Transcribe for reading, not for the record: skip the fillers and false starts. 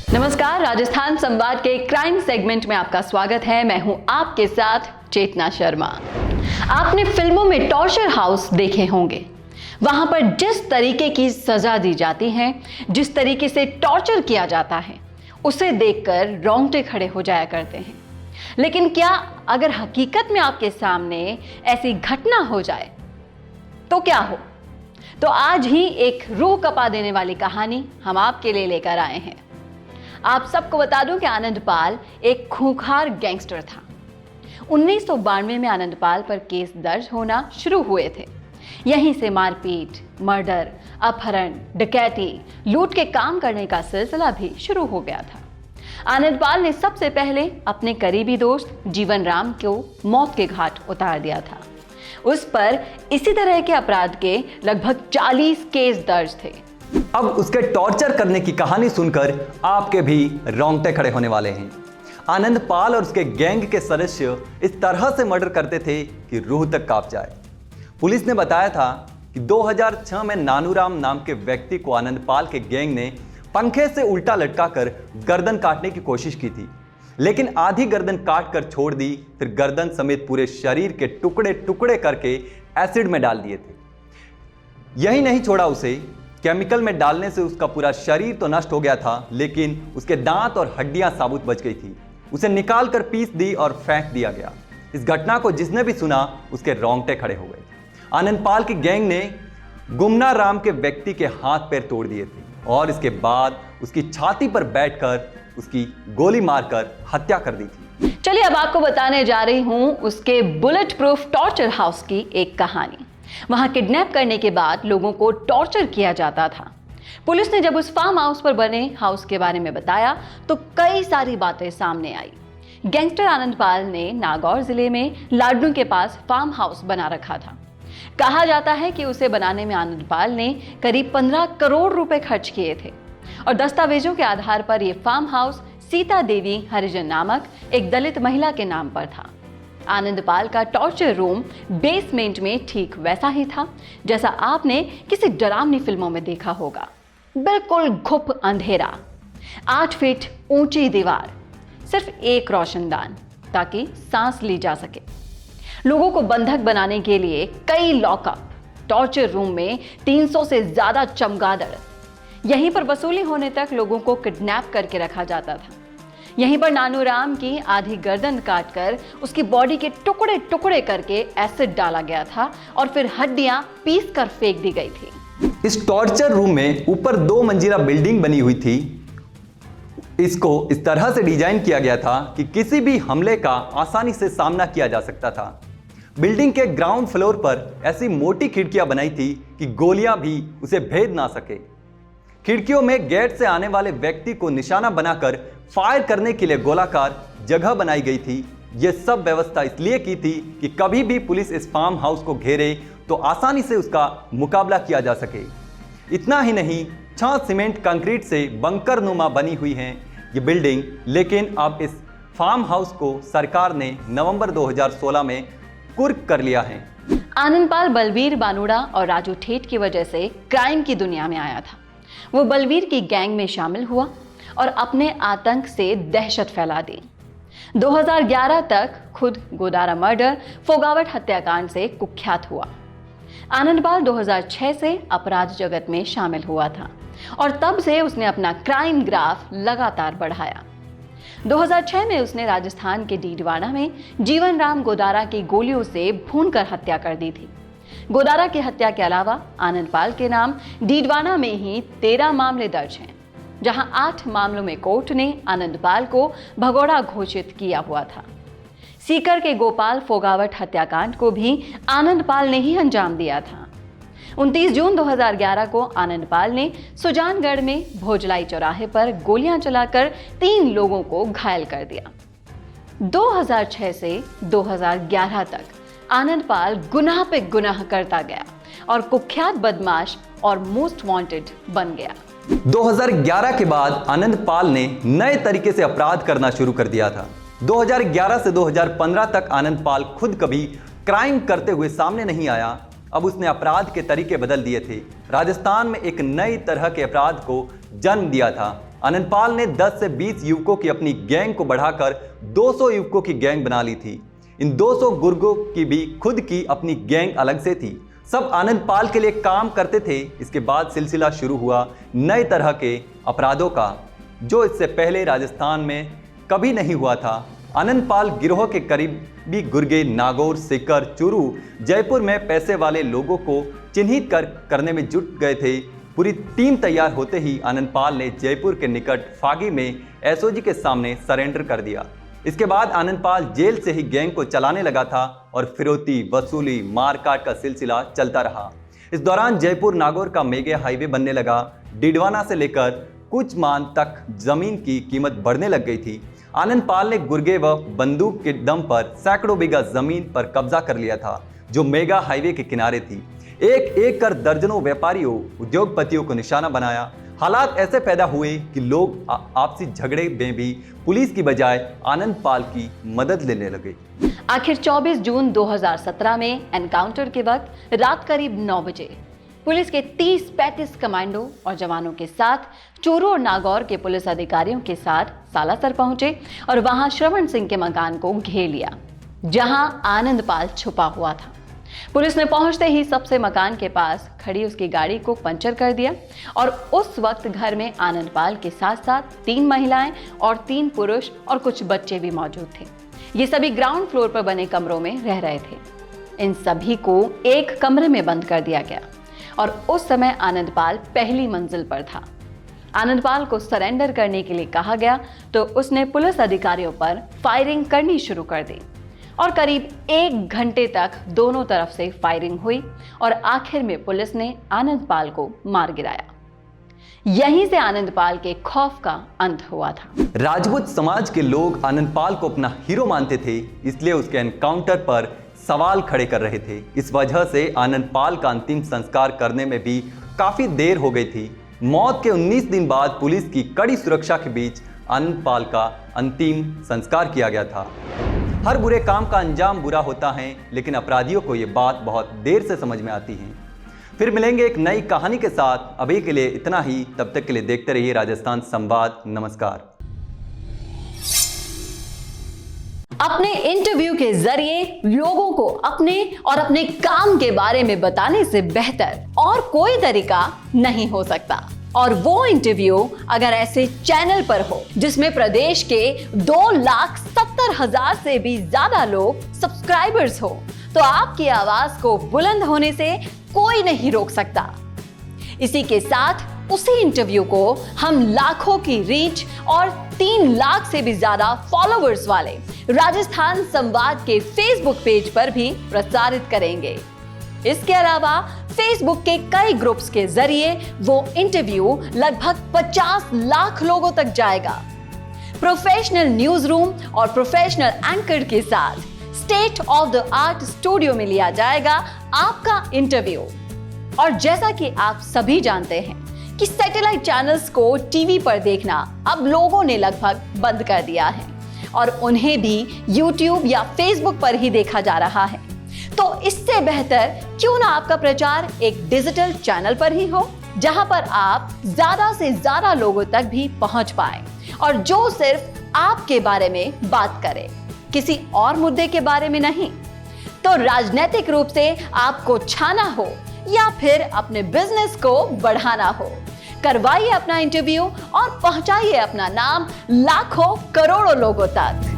नमस्कार, राजस्थान संवाद के क्राइम सेगमेंट में आपका स्वागत है। मैं हूं आपके साथ चेतना शर्मा। आपने फिल्मों में टॉर्चर हाउस देखे होंगे। वहां पर जिस तरीके की सजा दी जाती है, जिस तरीके से टॉर्चर किया जाता है, उसे देखकर रोंगटे खड़े हो जाया करते हैं। लेकिन क्या अगर हकीकत में आपके सामने ऐसी घटना हो जाए तो क्या हो? तो आज ही एक रूह कपा देने वाली कहानी हम आपके लिए लेकर आए हैं। आप सबको बता दूं कि आनंदपाल एक खूंखार गैंगस्टर था। 1992 में आनंदपाल पर केस दर्ज होना शुरू हुए थे। यहीं से मारपीट, मर्डर, अपहरण, डकैती, लूट के काम करने का सिलसिला भी शुरू हो गया था। आनंदपाल ने सबसे पहले अपने करीबी दोस्त जीवन राम को मौत के घाट उतार दिया था। उस पर इसी तरह के अपराध के लगभग 40 केस दर्ज थे। अब उसके टॉर्चर करने की कहानी सुनकर आपके भी रोंगटे खड़े होने वाले हैं। आनंदपाल और उसके गैंग के सदस्य इस तरह से मर्डर करते थे कि रूह तक कांप जाए। पुलिस ने बताया था कि 2006 में नानूराम नाम के व्यक्ति को आनंदपाल के गैंग ने पंखे से उल्टा लटकाकर गर्दन काटने की कोशिश की थी, लेकिन आधी गर्दन काट कर छोड़ दी। फिर गर्दन समेत पूरे शरीर के टुकड़े टुकड़े करके एसिड में डाल दिए थे। यही नहीं छोड़ा, उसे केमिकल में डालने से उसका पूरा शरीर तो नष्ट हो गया था, लेकिन उसके दांत और हड्डियां साबुत बच गई थी। उसे निकाल कर पीस दी और फेंक दिया गया। इस घटना को जिसने भी सुना उसके रोंगटे खड़े हो गए। आनंदपाल की गैंग ने गुमना राम के व्यक्ति के हाथ पैर तोड़ दिए थे और इसके बाद उसकी छाती पर बैठकर उसकी गोली मारकर हत्या कर दी थी। चलिए अब आपको बताने जा रही हूं उसके बुलेट प्रूफ टॉर्चर हाउस की एक कहानी। वहां किडनैप करने के बाद लोगों को टॉर्चर किया जाता था। पुलिस ने जब उस फार्म हाउस पर बने हाउस के बारे में बताया तो कई सारी बातें सामने आई। गैंगस्टर आनंदपाल ने नागौर जिले में लाडनू के पास फार्म हाउस बना रखा था। कहा जाता है कि उसे बनाने में आनंदपाल ने करीब 15 करोड़ रुपए खर्च किए थे और दस्तावेजों के आधार पर यह फार्म हाउस सीता देवी हरिजन नामक एक दलित महिला के नाम पर था। आनंदपाल का टॉर्चर रूम बेसमेंट में ठीक वैसा ही था जैसा आपने किसी डरावनी फिल्मों में देखा होगा। बिल्कुल घुप अंधेरा, 8 फीट ऊंची दीवार, सिर्फ एक रोशनदान ताकि सांस ली जा सके। लोगों को बंधक बनाने के लिए कई लॉकअप, टॉर्चर रूम में 300 से ज्यादा चमगादड़, यहीं पर वसूली होने तक लोगों को किडनैप करके रखा जाता था। यहीं पर नानूराम की आधी गर्दन काटकर उसकी बॉडी के टुकड़े टुकड़े करके एसिड डाला गया था और फिर हड्डियां पीस कर फेंक दी गई थी। इस टॉर्चर रूम में ऊपर 2 मंजिला बिल्डिंग बनी हुई थी। इसको इस तरह से डिजाइन किया गया था कि किसी भी हमले का आसानी से सामना किया जा सकता था। बिल्डिंग के ग्राउंड फ्लोर पर ऐसी मोटी खिड़कियां बनाई थी कि गोलियां भी उसे भेद ना सके। खिड़कियों में गेट से आने वाले व्यक्ति को निशाना बनाकर फायर करने के लिए गोलाकार जगह बनाई गई थी। यह सब व्यवस्था इसलिए की थी कि कभी भी पुलिस इस फार्म हाउस को घेरे तो आसानी से उसका मुकाबला किया जा सके। इतना ही नहीं, 6 सीमेंट कंक्रीट से बंकर नुमा बनी हुई है ये बिल्डिंग। लेकिन अब इस फार्म हाउस को सरकार ने नवंबर 2016 में कुर्क कर लिया है। आनंदपाल बलवीर बानुड़ा और राजू ठेठ की वजह से क्राइम की दुनिया में आया था। वो बलवीर की गैंग में शामिल हुआ और अपने आतंक से दहशत फैला दी। 2011 तक खुद गोदारा मर्डर, फोगावट हत्याकांड से कुख्यात हुआ। आनंदपाल 2006 से अपराध जगत में शामिल हुआ था और तब से उसने अपना क्राइम ग्राफ लगातार बढ़ाया। 2006 में उसने राजस्थान के डीडवाना में जीवन राम गोदारा की गोलियों से भूनकर हत्या कर दी थी। गोदारा की हत्या के अलावा आनंदपाल के नाम डीडवाना में ही 13 मामले दर्ज हैं, जहां 8 मामलों में कोर्ट ने आनंदपाल को भगोड़ा घोषित किया हुआ था। सीकर के गोपाल फोगावट हत्याकांड को भी आनंदपाल ने ही अंजाम दिया था। 29 जून 2011 को आनंदपाल ने सुजानगढ़ में भोजलाई चौराहे पर गोलियां चलाकर 3 लोगों को घायल कर दिया। 2006 से 2011 तक आनंदपाल गुनाह पे गुनाह करता गया और कुख्यात बदमाश और मोस्ट वांटेड बन गया। 2011 के बाद आनंदपाल ने नए तरीके से अपराध करना शुरू कर दिया था। 2011 से 2015 तक आनंदपाल खुद कभी क्राइम करते हुए सामने नहीं आया। अब उसने अपराध के तरीके बदल दिए थे। राजस्थान में एक नई तरह के अपराध को जन्म दिया था। आनंद पाल ने 10 से 20 युवकों की अपनी गैंग को बढ़ाकर 200 युवकों की गैंग बना ली थी। इन 200 गुर्गों की भी खुद की अपनी गैंग अलग से थी। सब आनंद पाल के लिए काम करते थे। इसके बाद सिलसिला शुरू हुआ नए तरह के अपराधों का, जो इससे पहले राजस्थान में कभी नहीं हुआ था। आनंद पाल गिरोह के करीबी गुर्गे नागौर, सीकर, चूरू, जयपुर में पैसे वाले लोगों को चिन्हित करने में जुट गए थे। पूरी टीम तैयार होते ही आनंद पाल ने जयपुर के निकट फागी में एसओजी के सामने सरेंडर कर दिया। इसके बाद आनंद पाल जेल से ही गैंग को चलाने लगा था और फिरौती, वसूली, मारकाट का सिलसिला चलता रहा। इस दौरान जयपुर नागौर का मेगा हाईवे बनने लगा। डिडवाना से लेकर कुछ मान तक जमीन की कीमत बढ़ने लग गई थी। आनंद पाल ने गुर्गे व बंदूक के दम पर सैकड़ों बीघा जमीन पर कब्जा कर लिया था, जो मेगा हाईवे के किनारे थी। एक एक कर दर्जनों व्यापारियों, उद्योगपतियों को निशाना बनाया। हालात ऐसे पैदा हुए कि लोग आपसी झगड़े में भी पुलिस की बजाय आनंद पाल की मदद लेने लगे। आखिर 24 जून 2017 में एनकाउंटर के वक्त रात करीब 9 बजे पुलिस के 30-35 कमांडो और जवानों के साथ चूरू और नागौर के पुलिस अधिकारियों के साथ सालासर पहुंचे और वहां श्रवण सिंह के मकान को घेर लिया, जहां आनंद पाल छुपा हुआ था। पुलिस ने पहुंचते ही सबसे मकान के पास खड़ी उसकी गाड़ी को पंचर कर दिया और उस वक्त घर में आनंद पाल के साथ साथ 3 महिलाएं और 3 पुरुष और कुछ बच्चे भी मौजूद थे। ये सभी ग्राउंड फ्लोर पर बने कमरों में रह रहे थे। इन सभी को एक कमरे में बंद कर दिया गया और उस समय आनंद पाल पहली मंजिल पर था। आनंद पाल को सरेंडर करने के लिए कहा गया तो उसने पुलिस अधिकारियों पर फायरिंग करनी शुरू कर दी और करीब 1 घंटे तक दोनों तरफ से फायरिंग हुई और आखिर में पुलिस ने आनंद पाल को मार गिराया। यहीं से आनंद पाल के खौफ का अंत हुआ था। राजपूत समाज के लोग आनंद पाल को अपना हीरो मानते थे, इसलिए उसके एनकाउंटर पर सवाल खड़े कर रहे थे। इस वजह से आनंद पाल का अंतिम संस्कार करने में भी काफी देर हो गई थी। मौत के 19 दिन बाद पुलिस की कड़ी सुरक्षा के बीच आनंद पाल का अंतिम संस्कार किया गया था। हर बुरे काम का अंजाम बुरा होता है, लेकिन अपराधियों को ये बात बहुत देर से समझ में आती है। फिर मिलेंगे एक नई कहानी के साथ। अभी के लिए इतना ही। तब तक के लिए देखते रहिए राजस्थान संवाद। नमस्कार। अपने इंटरव्यू के जरिए लोगों को अपने और अपने काम के बारे में बताने से बेहतर और कोई तरीका नहीं हो सकता। और वो इंटरव्यू अगर ऐसे चैनल पर हो जिसमें प्रदेश के 2,70,000 से भी ज्यादा लोग सब्सक्राइबर्स हो, तो आपकी आवाज को बुलंद होने से कोई नहीं रोक सकता। इसी के साथ उसी इंटरव्यू को हम लाखों की रीच और 3 लाख से भी ज्यादा फॉलोअर्स वाले राजस्थान संवाद के फेसबुक पेज पर भी प्रसारित करेंगे। इसके अलावा फेसबुक के कई ग्रुप्स के जरिए वो इंटरव्यू लगभग 50 लाख लोगों तक जाएगा। प्रोफेशनल न्यूज रूम और प्रोफेशनल एंकर के साथ state of the art studio में लिया जाएगा आपका इंटरव्यू। और जैसा कि आप सभी जानते हैं कि सैटेलाइट चैनल्स को टीवी पर देखना अब लोगों ने लगभग बंद कर दिया है और उन्हें भी YouTube या Facebook पर ही देखा जा रहा है। तो इससे बेहतर क्यों ना आपका प्रचार एक डिजिटल चैनल पर ही हो, जहां पर आप ज्यादा से ज्यादा लोगों तक भी पहुंच पाए और जो सिर्फ आपके बारे में बात करे, किसी और मुद्दे के बारे में नहीं। तो राजनीतिक रूप से आपको छाना हो या फिर अपने बिजनेस को बढ़ाना हो, करवाइए अपना इंटरव्यू और पहुंचाइए अपना नाम लाखों करोड़ों लोगों तक।